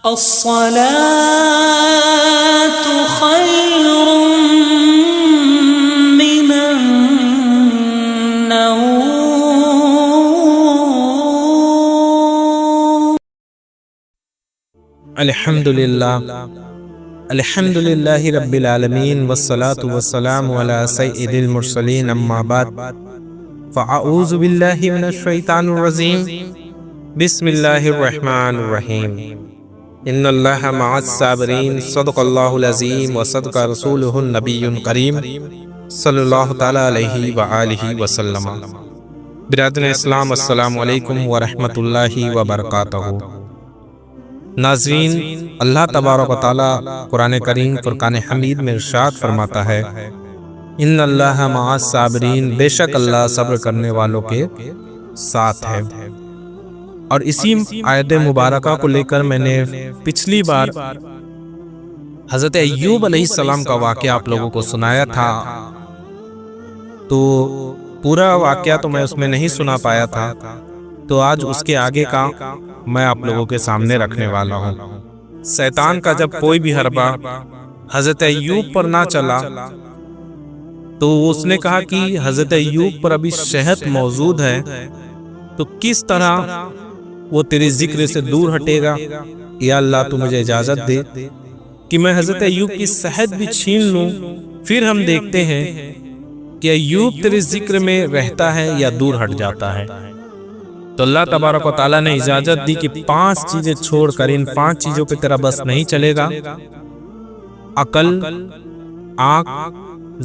الصلاة خير من النوم. الحمد للہ رب العالمین والصلاة والسلام علی سید المرسلین اما بعد فاعوذ باللہ من الشیطان الرجیم بسم اللہ الرحمن الرحیم ان اللہ مع الصابرین صدق اللہ العظیم وصدق رسولہ النبی الکریم صلی اللہ تعالی علیہ وآلہ وسلم. برادران اسلام، السلام علیکم ورحمۃ اللہ وبرکاتہ. ناظرین، اللہ تبارک و تعالی قرآن کریم فرقان حمید میں ارشاد فرماتا ہے، ان اللہ مع الصابرین، بے شک اللہ صبر کرنے والوں کے ساتھ ہے. اور اسی آیت مبارکہ کو لے کر میں نے پچھلی بار حضرت ایوب علیہ السلام کا واقعہ آپ لوگوں کو سنایا تھا. تو پورا واقعہ تو میں اس میں نہیں سنا پایا تھا، تو آج اس کے آگے کا میں آپ لوگوں کے سامنے رکھنے والا ہوں. شیطان کا جب کوئی بھی حربہ حضرت ایوب پر نہ چلا تو اس نے کہا کہ حضرت ایوب پر ابھی صحت موجود ہے، تو کس طرح وہ تیرے ذکر سے دور ہٹے گا. یا اللہ، تو مجھے اجازت دے کہ میں حضرت ایوب کی صحت بھی چھین لوں، پھر ہم دیکھتے ہیں کہ ایوب تیرے ذکر میں رہتا ہے یا دور ہٹ جاتا ہے. تو اللہ تبارک و تعالیٰ نے اجازت دی کہ 5 چیزیں چھوڑ کر ان 5 چیزوں پہ تیرا بس نہیں چلے گا: عقل، آنکھ،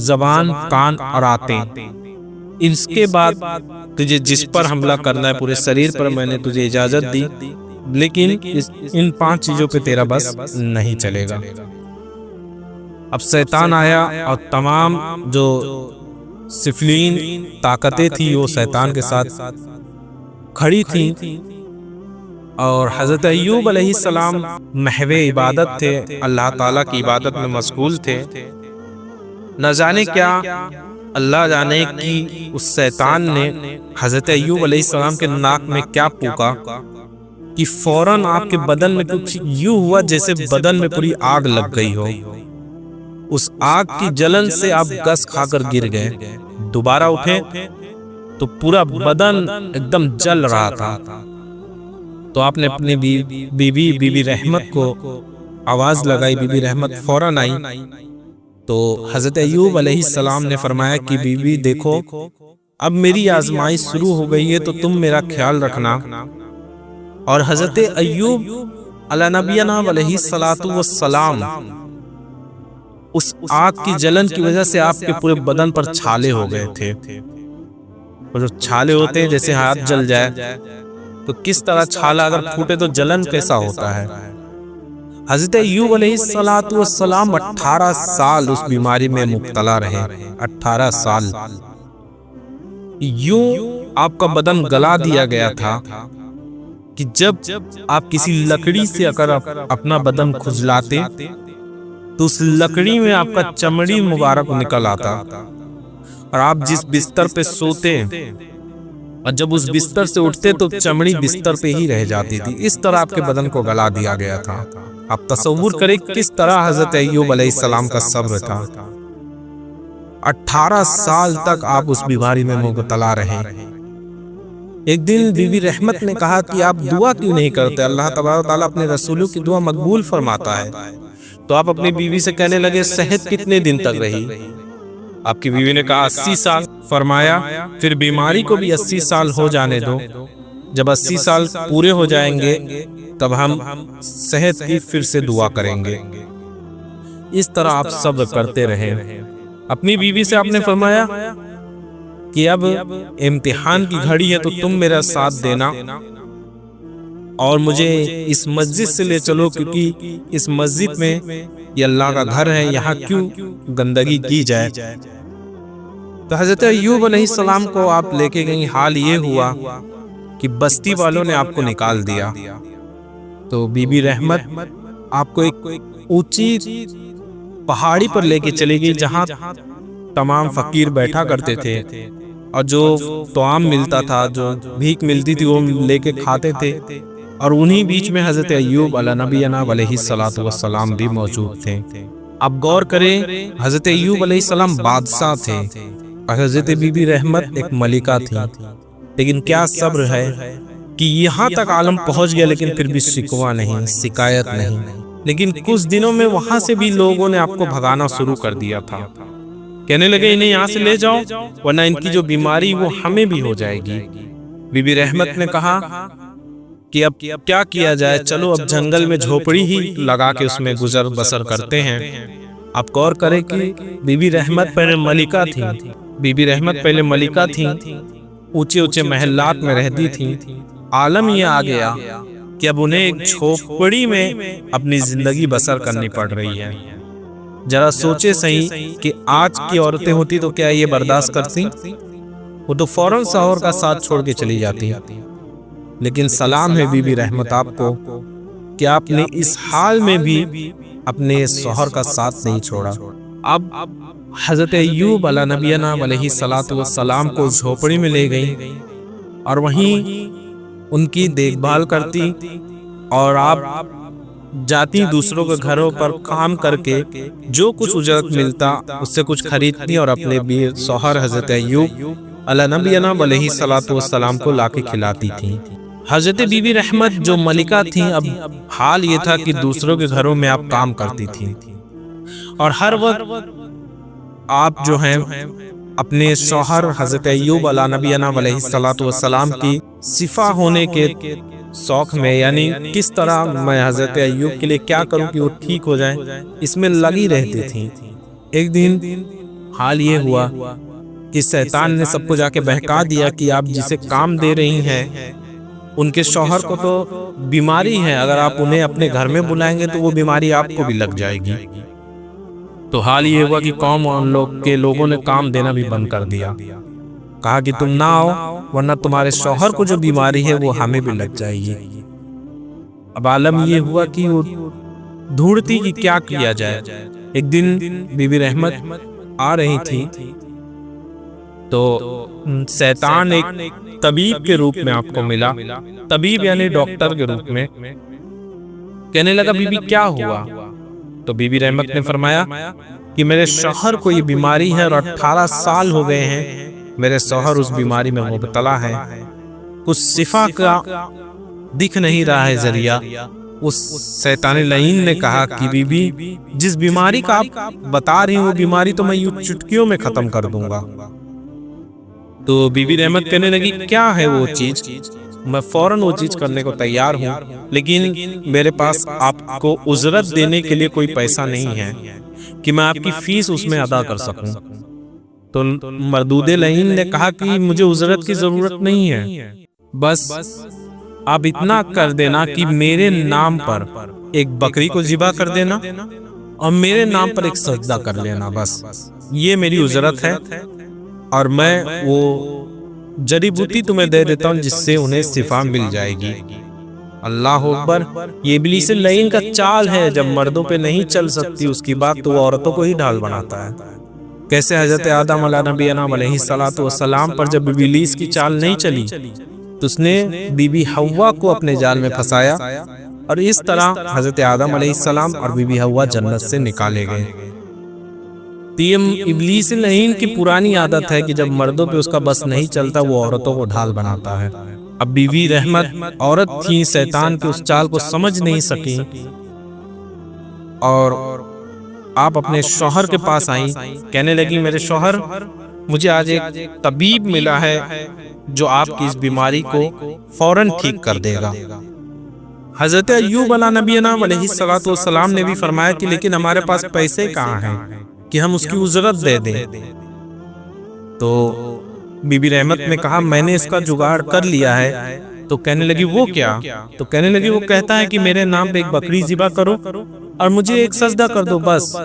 زبان، کان اور آتیں. اس کے بعد تجھے جس پر حملہ کرنا ہے پورے شریر پر میں نے تجھے اجازت دی، لیکن ان 5 چیزوں پہ تیرا بس نہیں چلے گا. اب شیطان آیا اور تمام جو سفلین طاقتیں تھی وہ شیطان کے ساتھ کھڑی تھیں، اور حضرت ایوب علیہ السلام محو عبادت تھے، اللہ تعالیٰ کی عبادت میں مشغول تھے. نہ جانے کیا، اللہ جانے کہ اس شیطان نے حضرت ایوب علیہ السلام کے ناک میں کیا پھونکا کہ فوراً آپ کے بدن میں کچھ یوں ہوا جیسے بدن میں پوری آگ لگ گئی ہو. اس آگ کی جلن سے آپ گس کھا کر گر گئے. دوبارہ اٹھے تو پورا بدن ایک دم جل رہا تھا. تو آپ نے اپنی بی بی رحمت کو آواز لگائی. بی بی رحمت فوراً آئی. تو حضرت ایوب علیہ السلام نے فرمایا کہ بی بی دیکھو، اب میری آزمائش شروع ہو گئی ہے، تو تم میرا خیال رکھنا. اور حضرت ایوب علی نبینا علیہ السلام اس آگ کی جلن کی وجہ سے آپ کے پورے بدن پر چھالے ہو گئے تھے. اور جو چھالے ہوتے ہیں جیسے ہاتھ جل جائے، تو کس طرح چھالا اگر پھوٹے تو جلن کیسا ہوتا ہے. حضرت ایوب علیہ السلام 18 سال اس بیماری میں مبتلا رہے. 18 سال یوں آپ کا بدن گلا دیا گیا تھا کہ جب آپ کسی لکڑی سے اگر اپنا بدن کھجلاتے تو اس لکڑی میں آپ کا چمڑی مبارک نکل آتا، اور آپ جس بستر پہ سوتے اور جب اس بستر سے اٹھتے تو چمڑی بستر پہ ہی رہ جاتی تھی. اس طرح آپ کے بدن کو گلا دیا گیا تھا. آپ تصور کریں کس طرح حضرت ایوب علیہ السلام کا صبر تھا. 18 سال تک آپ اس بیماری میں مبتلا رہے. ایک دن بی بی رحمت نے کہا کہ آپ دعا کیوں نہیں کرتے؟ اللہ تبارک و تعالیٰ اپنے رسولوں کی دعا مقبول فرماتا ہے. تو آپ اپنی بیوی سے کہنے لگے صحت کتنے دن تک رہی؟ آپ کی بیوی نے کہا 80 سال. فرمایا پھر بیماری کو بھی 80 سال ہو جانے دو، جب 80 سال پورے ہو جائیں گے تب ہم صحت کی پھر سے دعا کریں گے. اس طرح آپ صبر کرتے رہے. اپنی بیوی سے آپ نے فرمایا کہ اب امتحان کی گھڑی ہے تو تم میرا ساتھ دینا اور مجھے اس مسجد سے لے چلو، کیونکہ اس مسجد میں یہ اللہ کا گھر ہے، یہاں کیوں گندگی کی جائے. تو حضرت ایوب علیہ السلام کو آپ لے کے گئیں. حال یہ ہوا کہ بستی والوں نے آپ کو نکال دیا. تو بی بی رحمت آپ کو ایک اونچی پہاڑی پر لے کے چلی گئی جہاں تمام فقیر بیٹھا کرتے تھے، اور جو طعام ملتا تھا، جو بھیک ملتی تھی وہ لے کے کھاتے تھے. اور انہی بیچ میں حضرت ایوب علیہ نبینا علیہ الصلوۃ والسلام بھی موجود تھے۔ اب غور کریں، حضرت ایوب علیہ السلام بادشاہ تھے اور حضرت بی بی رحمت ایک ملکہ تھی، لیکن کیا صبر ہے کہ یہاں تک عالم پہنچ گیا لیکن پھر بھی شکوہ نہیں، شکایت نہیں۔ لیکن کچھ دنوں میں وہاں سے بھی لوگوں نے آپ کو بھگانا شروع کر دیا تھا، کہنے لگے انہیں یہاں سے لے جاؤ ورنہ ان کی جو بیماری وہ ہمیں بھی ہو جائے گی۔ بی بی رحمت نے کہا کہ اب کیا کیا جائے، چلو اب جنگل میں جھوپڑی ہی لگا کے اس میں گزر بسر کرتے ہیں۔ اب غور کریں کہ بی بی رحمت پہلے ملکہ تھی، بی بی رحمت پہلے ملکہ تھی، اونچے اونچے محلات میں رہتی تھی۔ عالم یہ آ گیا کہ اب انہیں ایک جھوپڑی میں اپنی زندگی بسر کرنی پڑ رہی ہے۔ ذرا سوچے صحیح کہ آج کی عورتیں ہوتی تو کیا یہ برداشت کرتی؟ وہ تو فوراً شوہر کا ساتھ چھوڑ کے چلی جاتی۔ لیکن سلام ہے بی بی رحمت آپ کو کہ آپ نے اس حال میں بھی اپنے شوہر کا ساتھ نہیں چھوڑا۔ اب حضرت ایوب علیہ نبینا علیہ الصلوۃ والسلام کو جھوپڑی میں لے گئی اور وہیں ان کی دیکھ بھال کرتی، اور آپ جاتی دوسروں کے گھروں پر کام کر کے جو کچھ اجرت ملتا اس سے کچھ خریدتی اور اپنے شوہر حضرت ایوب علیہ نبینا علیہ الصلوۃ والسلام کو لا کے کھلاتی تھی۔ حضرت بی بی رحمت جو ملکہ تھیں، اب حال یہ تھا کہ دوسروں کے گھروں میں آپ کام کرتی تھیں اور ہر وقت آپ جو ہیں اپنے شوہر حضرت ایوب علیہ نبینا علیہ الصلوۃ والسلام کی شفا ہونے کے شوق میں، یعنی کس طرح میں حضرت ایوب کے لیے کیا کروں کہ وہ ٹھیک ہو جائیں، اس میں لگی رہتی تھیں۔ ایک دن حال یہ ہوا کہ شیطان نے سب کو جا کے بہکا دیا کہ آپ جسے کام دے رہی ہیں ان کے شوہر کو تو بیماری ہے، اگر آپ انہیں اپنے گھر میں بلائیں گے تو وہ بیماری آپ کو بھی لگ جائے گی۔ تو حال یہ ہوا کہ قوم اور لوگوں نے کام دینا بھی بند کر دیا، کہا کہ تم نہ آؤ ورنہ تمہارے شوہر کو جو بیماری ہے وہ ہمیں بھی لگ جائے گی۔ اب عالم یہ ہوا کہ وہ ڈھونڈتی کہ کیا کیا جائے۔ ایک دن بی بی رحمت آ رہی تھی تو شیطان ایک طبیب کے روپ میں آپ کو ملا، طبیب یعنی ڈاکٹر کے روپ میں، کہنے لگا بی بی کیا ہوا؟ تو بی بی رحمت نے فرمایا کہ میرے شوہر کو یہ بیماری ہے اور 18 سال ہو گئے ہیں میرے شوہر اس بیماری میں مبتلا ہے، کچھ شفا کا دکھ نہیں رہا ہے ذریعہ۔ اس شیطان لعین نے کہا کہ بی بی جس بیماری کا آپ بتا رہی ہیں وہ بیماری تو میں یوں چٹکیوں میں ختم کر دوں گا۔ تو بی بی رحمت کہنے لگی کیا ہے وہ چیز؟ میں فوراً وہ چیز کرنے کو تیار ہوں، لیکن میرے پاس آپ کو اجرت دینے کے لیے کوئی پیسہ نہیں ہے کہ میں آپ کی فیس اس میں ادا کر سکوں۔ تو مردود لعین نے کہا کہ مجھے اجرت کی ضرورت نہیں ہے، بس آپ اتنا کر دینا کہ میرے نام پر ایک بکری کو ذبح کر دینا اور میرے نام پر ایک سجدہ کر لینا، بس یہ میری اجرت ہے، اور میں وہ جڑی بوٹی تمہیں دے دیتا ہوں جس سے انہیں شفا مل جائے گی۔ اللہ اکبر! یہ ابلیس لعین کا چال ہے، جب مردوں پہ نہیں چل سکتی اس کی بات تو وہ عورتوں کو ہی ڈھال بناتا ہے۔ کیسے حضرت آدم علیہ نبینا علیہ الصلوۃ والسلام پر جب ابلیس کی چال نہیں چلی تو اس نے بی بی حوا کو اپنے جال میں پھنسایا، اور اس طرح حضرت آدم علیہ السلام اور بی بی حوا جنت سے نکالے گئے۔ ابلیس لعین کی پرانی عادت ہے کہ جب مردوں پہ اس کا بس نہیں چلتا وہ عورتوں کو ڈھال بناتا ہے۔ اب بی بی رحمت عورت تھی، شیطان کے اس چال کو سمجھ نہیں سکی اور آپ اپنے شوہر کے پاس آئیں، کہنے لگی میرے شوہر مجھے آج ایک طبیب ملا ہے جو آپ کی اس بیماری کو فوراً ٹھیک کر دے گا۔ حضرت ایوب علیہ نبینا علیہ الصلوۃ والسلام نے بھی فرمایا کہ لیکن ہمارے پاس پیسے کہاں ہیں کہ ہم اس کی اجرت دے دیں۔ تو بی بی رحمت نے کہا میں نے اس کا جگاڑ کر لیا ہے۔ تو کہنے لگی وہ کیا؟ تو کہنے لگی وہ کہتا ہے کہ میرے نام پہ ایک بکری ذبح کرو اور مجھے ایک سجدہ کر دو، بس۔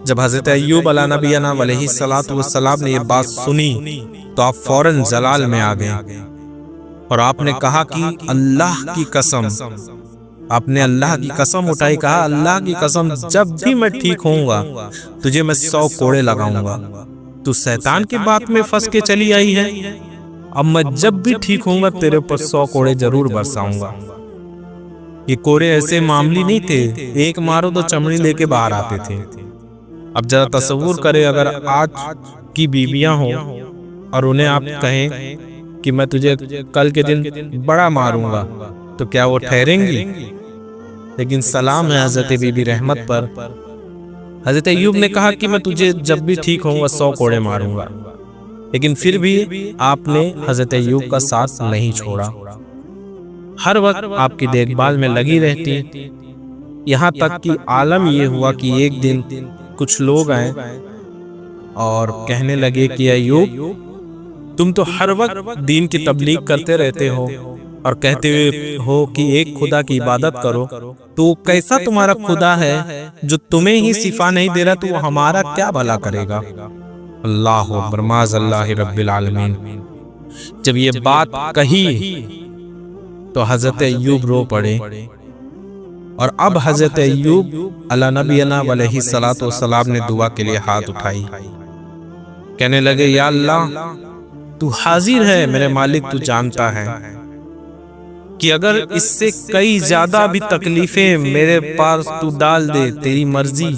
جب حضرت ایوب علیہ نبینا علیہ الصلوۃ والسلام نے یہ بات سنی تو آپ فوراً جلال میں آ گئے اور آپ نے کہا کہ اللہ کی قسم، آپ نے اللہ کی قسم اٹھائی، کہا اللہ کی قسم جب بھی میں ٹھیک ہوں گا تجھے میں 100 کوڑے لگاؤں گا۔ تو شیطان کی بات میں پھنس کے چلی آئی ہے اب میں جب بھی ٹھیک ہوں گا تیرے اوپر 100 کوڑے ضرور برساؤں گا۔ یہ کوڑے ایسے معاملی نہیں تھے، ایک مارو تو چمڑی لے کے باہر آتے تھے۔ اب ذرا تصور کرے اگر آج کی بیویاں ہوں اور انہیں آپ کہیں کہ میں تجھے کل کے دن بڑا ماروں گا، تو کیا وہ ٹھہریں گی؟ لیکن سلام ہے حضرت بی بی رحمت پر، حضرت ایوب نے کہا کہ میں تجھے جب بھی ٹھیک ہوں گا 100 کوڑے ماروں گا، لیکن پھر بھی آپ نے حضرت ایوب کا ساتھ نہیں چھوڑا، ہر وقت آپ کی دیکھ بھال میں لگی رہتی، یہاں تک کہ عالم یہ ہوا کہ ایک دن کچھ لوگ آئے اور کہنے لگے کہ ایوب تم تو ہر وقت دین کی تبلیغ کرتے رہتے ہو اور کہتے ہو کہ ایک خدا کی عبادت کرو، تو کیسا تمہارا خدا ہے جو تمہیں ہی شفا نہیں دے رہا، تو وہ ہمارا کیا بھلا کرے گا؟ اللہ اکبر، معاذ اللہ رب العالمین۔ جب یہ بات کہی تو حضرت ایوب رو پڑے، اور اب حضرت ایوب علی نبینا علیہ الصلوۃ والسلام نے دعا کے لیے ہاتھ اٹھائی، کہنے لگے یا اللہ تو حاضر ہے میرے مالک، تو جانتا ہے کہ اگر اس سے کئی زیادہ بھی تکلیفیں میرے پاس تو ڈال دے، تیری مرضی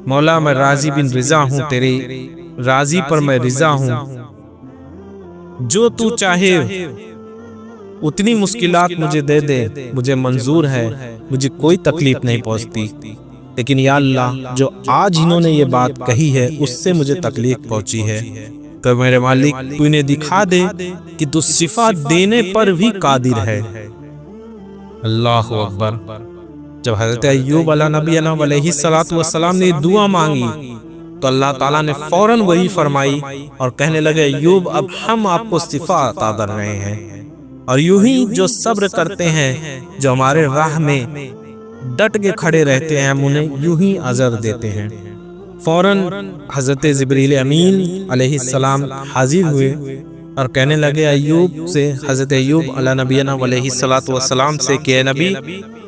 مولا، میں راضی بن رضا ہوں، تیرے راضی پر میں رضا ہوں، جو تو چاہے اتنی مشکلات مجھے دے دے، مجھے منظور ہے، مجھے کوئی تکلیف نہیں پہنچتی، لیکن یا اللہ جو آج انہوں نے یہ بات کہی ہے اس سے مجھے تکلیف پہنچی ہے، تو میرے مالک تو انہیں دکھا دے کہ تو شفا دینے پر بھی قادر ہے۔ اللہ اکبر۔ جب حضرت ایوب علیہ نبینا علیہ الصلوۃ والسلام نے دعا مانگی تو اللہ تعالیٰ نے فوراً وہی فرمائی اور کہنے لگے ایوب اب ہم آپ کو شفا عطا کر رہے ہیں، اور یوں ہی جو صبر کرتے ہیں، جو ہمارے راہ میں ڈٹ کے کھڑے رہتے ہیں، ہم انہیں یوں ہی اجر دیتے ہیں۔ فوراً حضرت جبریل امین علیہ السلام حاضر ہوئے اور کہنے لگے ایوب سے، حضرت ایوب علیہ نبینا علیہ الصلوۃ والسلام سے کہ اے نبی،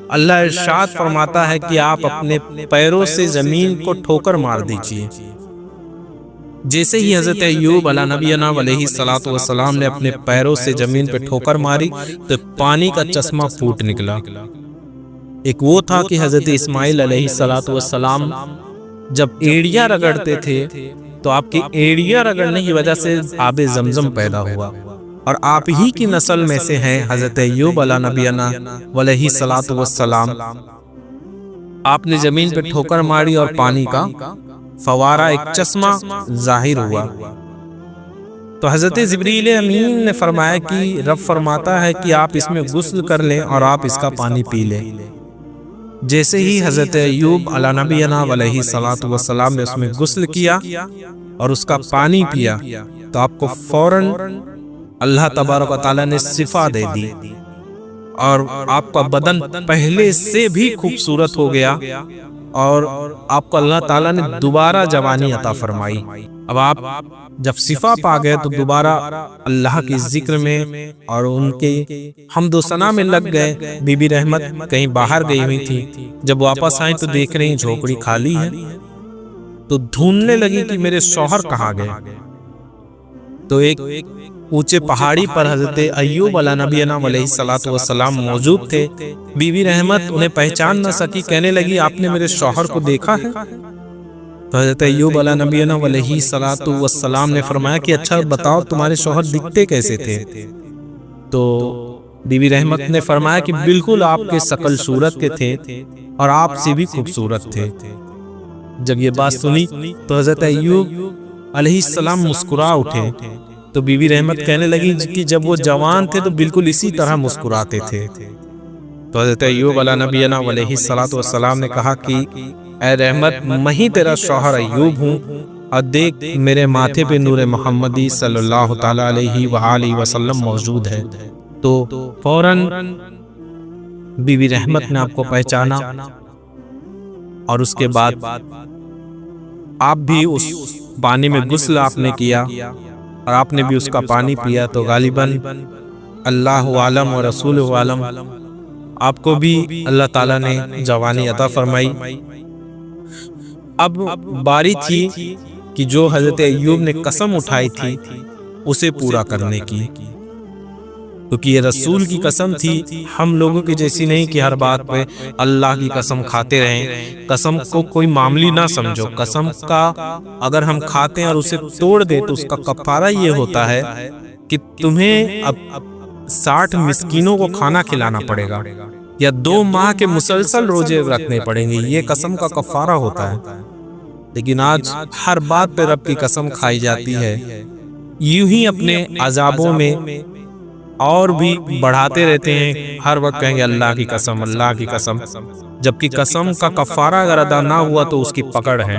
اللہ ارشاد فرماتا ہے کہ آپ اپنے پیروں سے زمین کو ٹھوکر مار دیجیے۔ جیسے ہی حضرت ایوب علیہ نبینا علیہ الصلوۃ والسلام نے اپنے پیروں سے زمین پہ ٹھوکر ماری تو پانی کا چشمہ پھوٹ نکلا۔ ایک وہ تھا کہ حضرت اسماعیل علیہ الصلوۃ والسلام جب ایڑیاں رگڑتے تھے تو آپ کی ایڑیاں رگڑنے کی وجہ سے آب زمزم پیدا ہوا، اور آپ ہی کی نسل میں سے ہیں حضرت ایوب علیہ نبینا علیہ الصلوۃ والسلام۔ آپ نے زمین پہ ٹھوکر ماری اور پانی کا فوارہ، ایک چشمہ ظاہر ہوا، تو حضرت جبریل امین نے فرمایا کہ رب فرماتا ہے کہ آپ اس میں غسل کر لیں اور آپ اس کا پانی پی لیں۔ جیسے ہی حضرت ایوب علیہ نبینا علیہ الصلوۃ والسلام نے اس میں غسل کیا اور اس کا پانی پیا تو آپ کو فوراً اللہ تبارک و تعالیٰ نے شفا دے دی، اور آپ کا بدن پہلے سے بھی خوبصورت ہو گیا، اور آپ کو اللہ تعالیٰ نے دوبارہ جوانی عطا فرمائی۔ اب آپ جب شفا پا گئے تو دوبارہ اللہ کی ذکر میں اور ان کے حمد و ثنا میں لگ گئے۔ بی بی رحمت کہیں باہر گئی ہوئی تھی، جب واپس آئیں تو دیکھ رہی جھوپڑی خالی ہے، تو ڈھونڈنے لگی کہ میرے شوہر کہاں گئے، تو ایک اونچے پہاڑی پر حضرت ایوب علیہ نبینا علیہ الصلوۃ والسلام موجود تھے۔ بی بی رحمت انہیں پہچان نہ سکی، کہنے لگی آپ نے میرے شوہر کو دیکھا ہے؟ تو حضرت ایوب علیہ نبینا علیہ الصلوۃ والسلام نے فرمایا کہ اچھا بتاؤ تمہارے شوہر دکھتے کیسے تھے؟ تو بی بی رحمت نے فرمایا کہ بالکل آپ کے شکل صورت کے تھے اور آپ سے بھی خوبصورت تھے۔ جب یہ بات سنی تو حضرت ایوب علیہ السلام مسکرا اٹھے، تو بی بی رحمت کہنے لگی کہ جب وہ جوان تھے تو بالکل اسی طرح مسکراتے تھے۔ تو حضرت ایوب علیہ نبینا علیہ الصلوۃ والسلام نے کہا کہ اے رحمت، میں ہی تیرا شوہر ایوب ہوں، اور دیکھ میرے ماتھے پہ نور محمدی صلی اللہ تعالی علیہ وآلہ وسلم موجود ہے۔ تو فوراً بی بی رحمت نے آپ کو پہچانا، اور اس کے بعد آپ بھی اس پانی میں غسل آپ نے کیا اور آپ نے بھی اس کا پانی پیا، تو غالباً اللہ عالم و رسول عالم آپ کو بھی اللہ تعالیٰ نے جوانی عطا فرمائی۔ اب باری تھی کہ جو حضرت ایوب نے قسم اٹھائی تھی اسے پورا کرنے کی، کیونکہ یہ رسول کی قسم تھی، ہم لوگوں کی جیسی نہیں کہ ہر بات پہ اللہ کی قسم کھاتے رہیں۔ قسم کو کوئی معاملی نہ سمجھو، قسم کا اگر ہم کھاتے ہیں اور اسے توڑ دیں تو اس کا کفارہ یہ ہوتا ہے کہ تمہیں اب 60 مسکینوں کو کھانا کھلانا پڑے گا یا 2 ماہ کے مسلسل روزے رکھنے پڑیں گے، یہ قسم کا کفارہ ہوتا ہے۔ لیکن آج ہر بات پہ رب کی قسم کھائی جاتی ہے، یوں ہی اپنے عذابوں میں اور بھی بڑھاتے رہتے ہیں، ہر وقت کہیں گے اللہ کی قسم، اللہ کی قسم، جبکہ قسم کا کفارہ اگر ادا نہ ہوا تو اس کی پکڑ ہے،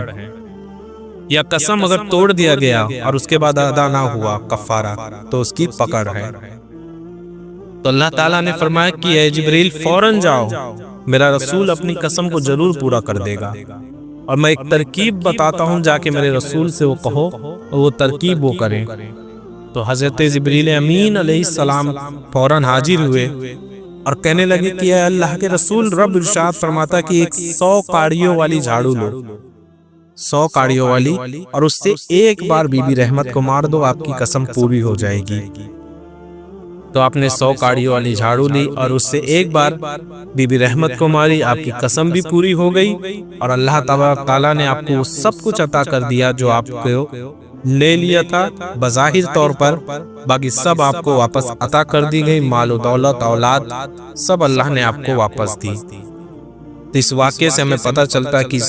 یا قسم اگر توڑ دیا گیا اور اس کے بعد ادا نہ ہوا کفارہ تو اس کی پکڑ ہے۔ تو اللہ تعالیٰ نے فرمایا کہ اے جبریل فوراً جاؤ، میرا رسول اپنی قسم کو ضرور پورا کر دے گا، اور میں ایک ترکیب بتاتا ہوں، جا کے میرے رسول سے وہ کہو اور وہ ترکیب وہ کریں۔ تو حضرت جبریل امین علیہ السلام فوراً حاضر ہوئے اور کہنے لگے کہ اے اللہ کے رسول، رب ارشاد فرماتا کہ ایک 100 کاڑیوں والی جھاڑو لو، 100 کاڑیوں والی، اور اس سے ایک بار بی بی رحمت کو مار دو، آپ کی قسم پوری ہو جائے گی۔ تو آپ نے 100 کاڑیوں والی جھاڑو لی اور اس سے ایک بار بی بی رحمت کو ماری، آپ کی قسم بھی پوری ہو گئی، اور اللہ تعالیٰ نے آپ کو وہ سب کچھ عطا کر دیا جو آپ کو لے لیا تھا بظاہر طور پر، باقی سب آپ کو واپس عطا کر دی گئی، مال و دولت، اولاد، سب اللہ نے آپ کو واپس دی۔ تو اس واقعے سے ہمیں پتہ چلتا ہے کہ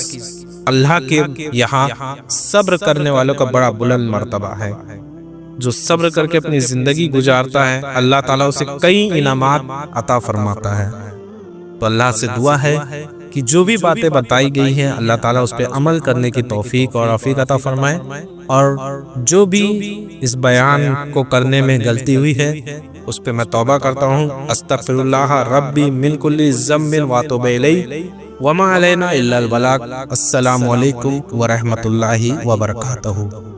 اللہ کے یہاں صبر کرنے والوں کا بڑا بلند مرتبہ ہے، جو صبر کر کے اپنی زندگی گزارتا ہے اللہ تعالیٰ اسے کئی انعامات عطا فرماتا ہے۔ تو اللہ سے دعا ہے کہ جو بھی باتیں بتائی گئی ہیں اللہ تعالیٰ اس پہ عمل کرنے کی توفیق اور عافیت عطا فرمائے، اور جو بھی اس بیان کو کرنے میں غلطی ہوئی ہے اس پہ میں توبہ کرتا ہوں، استغفر اللہ ربی من کل ذنب واتوب الیہ وما علینا الا البلاغ۔ السلام علیکم ورحمۃ اللہ وبرکاتہ۔